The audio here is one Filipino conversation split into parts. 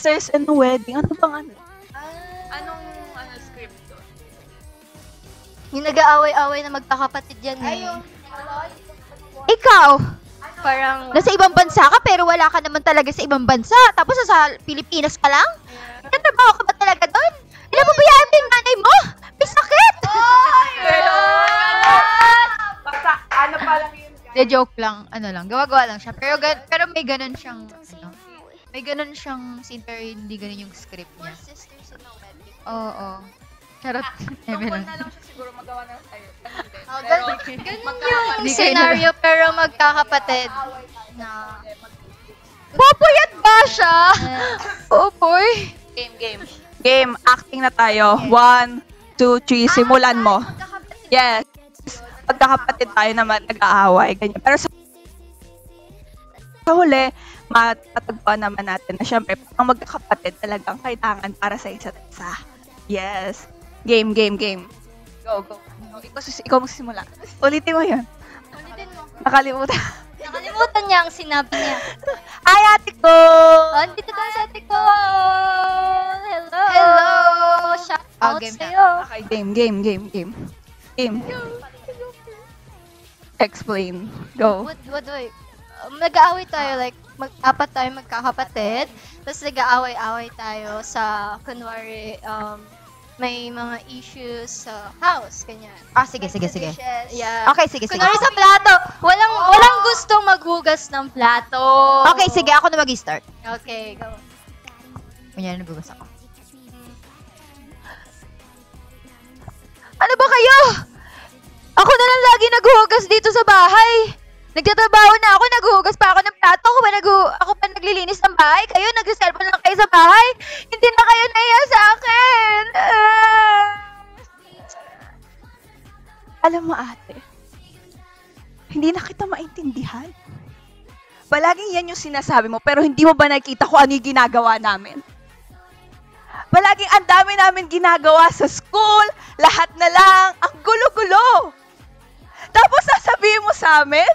sisters in a wedding. Ano bang ano? Anong script to? Yung nag-aaway-aaway na magkakapatid yan eh. Ikaw, Parang, nasa ibang bansa ka pero wala ka naman talaga sa ibang bansa. Tapos sa Pilipinas ka lang? Nagtatrabaho ka ba talaga doon? Pinapabayaan mo yung nanay mo? May sakit! Basta, ano pa lang yun? De joke lang, ano lang, gawa-gawa lang siya. Pero may ganun siyang, ano, may ganun siyang scene pero hindi ganun yung script niya. sisters in a wedding. Oo. Charot. Tungkol na lang siya siguro magawa ng tayo. Yung scenario pero magkakapatid. Na, Popoy at Basha! Popoy! Game. Acting na tayo. 1, 2, 3. Simulan mo. Yes. Pagkakapatid tayo naman nag-aaway. Ganyan. Pero sa huli, matatagpuan naman natin na syempre, ang magkakapatid talagang kailangan para sa isa't isa. Yes. Game. Go. Ikaw magsisimula. Ulitin mo yun. ulitin mo. Nakalimutan. Nakalimutan niya ang sinabi niya. Ay, ate ko! Andito tayo sa ate ko. Hello. Shout out game na. sa'yo. Okay, game. Explain. Go. What do I... nag-aaway tayo, like, apat tayo magkakapatid. Tapos nag-aaway-aaway tayo sa, kunwari, may mga issues sa house, ganyan. Sige. Dishes, yeah. Okay, sige. Kunwari sa plato, walang gustong maghugas ng plato. Okay, sige, ako na mag-start. Okay, go. Kunyari, nagugas ako. Ano ba kayo? Ako na lang lagi naghuhugas dito sa bahay. Nagtatrabaho na ako, naghuhugas pa ako ng plato. Ako pa naglilinis ng bahay. Kayo, nag-cellphone lang kayo sa bahay. Hindi na kayo naiya sa akin. Alam mo, ate, hindi na kita maintindihan. Palaging yan yung sinasabi mo, pero hindi mo ba nakikita kung ano yung ginagawa namin? Palaging ang dami namin ginagawa sa school, lahat na lang, ang gulo-gulo. Tapos sasabihin mo sa amin,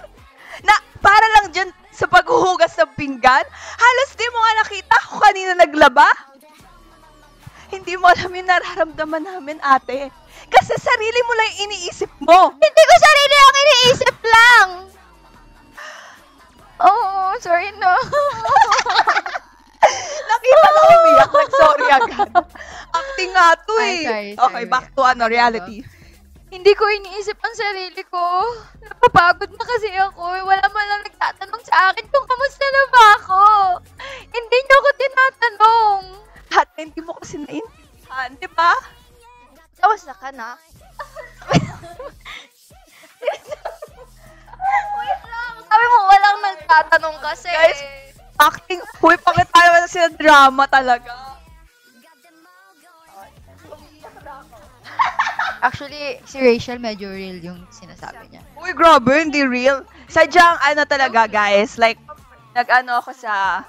na para lang dyan sa paghuhugas ng pinggan, halos di mo nga nakita kung kanina naglaba. Hindi mo alam yung nararamdaman namin, ate. Kasi sarili mo lang yung iniisip mo. Hindi ko sarili ang iniisip lang. Oh, sorry no. Nakita ko umiyak, sorry agad. Acting nga to eh. Ay, sorry. Okay, back to reality. Hindi ko iniisip ang sarili ko. Napapagod na kasi ako. Wala man lang nagtatanong sa akin kung kamusta na ba ako. Hindi niyo ako tinatanong. Ate, hindi mo kasi naintindihan, di ba? Kamusta ka na? Wait lang. Sabi mo, walang nagtatanong kasi. Guys, acting, huy, bakit tayo na sila drama talaga? Actually, si Rachel medyo real yung sinasabi niya. Uy, grabe, hindi real. Sadyang, talaga, guys, like, nag-ano ako sa,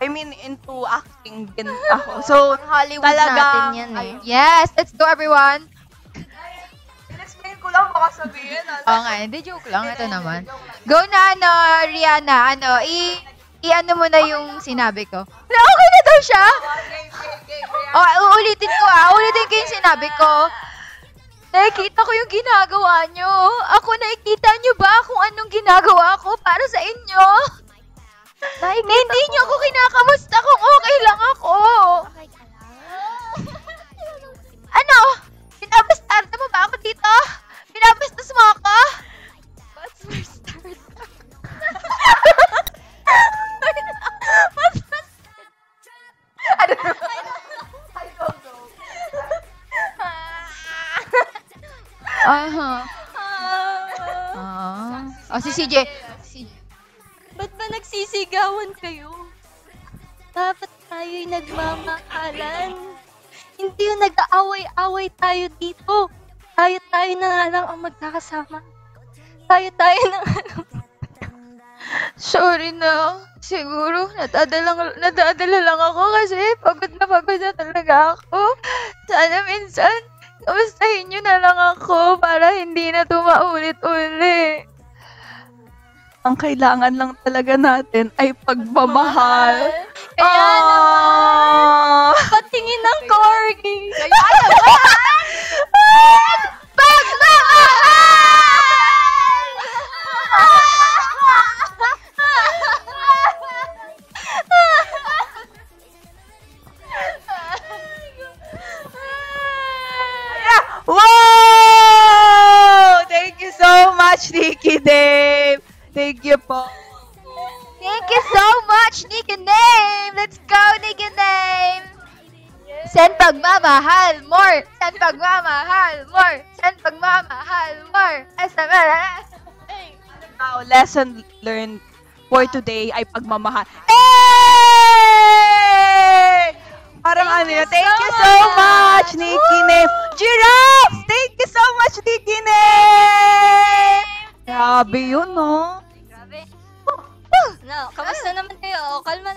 I mean, into acting din ako. So, Hollywood talagang, natin yan eh. Yes, let's go everyone. in-explain ko lang, baka sabihin, Oo nga, hindi joke lang. Ito naman. Go na, Rihanna, i-ano mo na yung sinabi ko. Okay na daw siya? Uulitin ko yung sinabi ko. Nakikita ko yung ginagawa nyo. Nakikita nyo ba kung anong ginagawa ko para sa inyo? Hindi nyo ako kinakamusta kung okay lang ako. Ano? Binabastarda mo ba ako dito? Binabastas mo ako? What's my start? Si CJ. Ba't ba nagsisigawan kayo? Dapat tayo'y nagmamahalan. Hindi yung nag-aaway-away tayo dito. Tayo na nga lang ang magkakasama. Tayo na nga lang. Sorry na. Siguro, nadadala lang ako kasi pagod na talaga ako. Sana minsan, kamustahin nyo na lang ako para hindi na maulit-ulit. Ang kailangan lang talaga natin ay pagmamahal. Kaya naman. Send pagmamahal, more. Send pagmamahal, more. Send pagmamahal, more. Now, lesson learned for today ay pagmamahal. Hey! Parang ano yun. Thank you so much, Nikki Name. Giraffe! Thank you so much, Nikki Name! Grabe yun, no? Grabe. No, kamusta naman kayo? Kalma.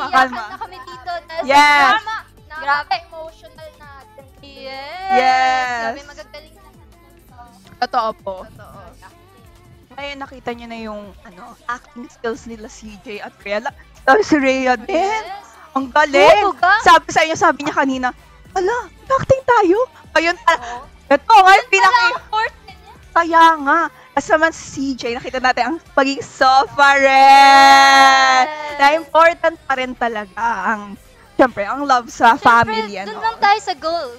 Kalma. Na kami dito. Dahil Yes. sa drama. Grabe. Emotional natin. Yes. Grabe, magagaling na. Totoo po. Ngayon, nakita niyo na yung acting skills nila CJ at Rhea. Tapos si Rhea din. Yes. Ang galing! Oo, ga. Sabi niya kanina, ala, acting tayo. Ayun, ito nga yung kaya nga. As naman si CJ, nakita natin ang pagiging sofa rin. Na important pa rin talaga ang, syempre, ang love sa family. Doon lang tayo sa goal.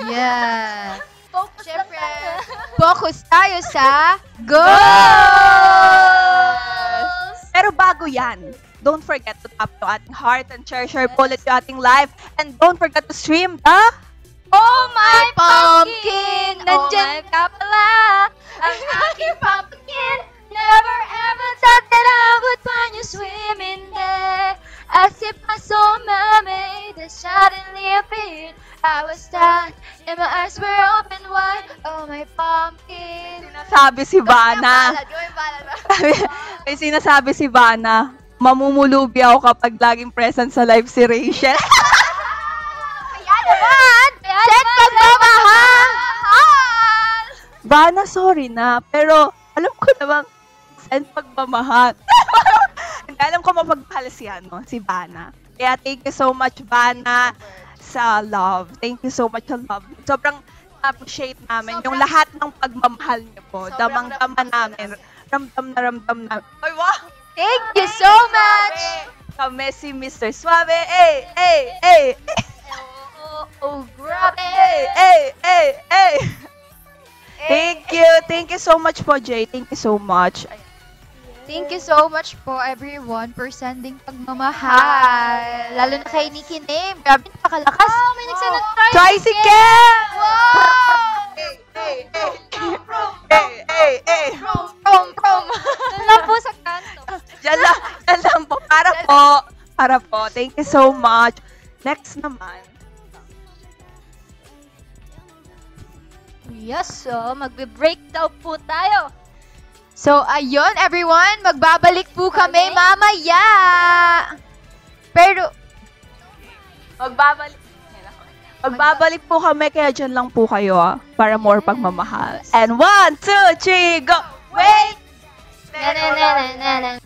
Yeah. Focus Siyempre, lang tayo. focus tayo sa goals! Pero bago yan, don't forget to tap to ating heart and share po ulit yung ating live. And don't forget to stream the Oh my pumpkin! pumpkin! Nandyan ka pala! Ang aking pumpkin! Never ever thought that I would find you swimming there. As if I saw a mermaid that suddenly appeared. I was stunned and my eyes were open wide. Oh my pumpkin! sabi si Bana. May sinasabi si Bana, mamumulubi ako kapag laging present sa live si Rachel. Kaya naman! Set pagmamahal! Bana, sorry na, pero alam ko namang send pagmamahal. Hindi, alam ko mapagmahal si Bana. Kaya thank you so much, Bana, sa love. Thank you so much sa love. Sobrang appreciate namin yung lahat ng pagmamahal niyo po. Damang-dama namin. Ramdam na ramdam namin. Ay, wow! Thank you so much! Kami si Mr. Suave. Oh, grabe! Thank you so much po, Jay. Thank you so much. Thank you so much po everyone for sending pagmamahal. Lalo na kay Nikki Name. Grabe, napakalakas. Oh, may nagsanang Tricycle! Prom! Lang po sa kanto. Diyan lang po. Para po. Thank you so much. Next naman. Yes, so magbe-breakdown po tayo. So, ayun everyone. Magbabalik po kami mamaya. Pero, Magbabalik po kami, kaya dyan lang po kayo para more pagmamahal. And 1, 2, 3, go! Wait! Na na na na na.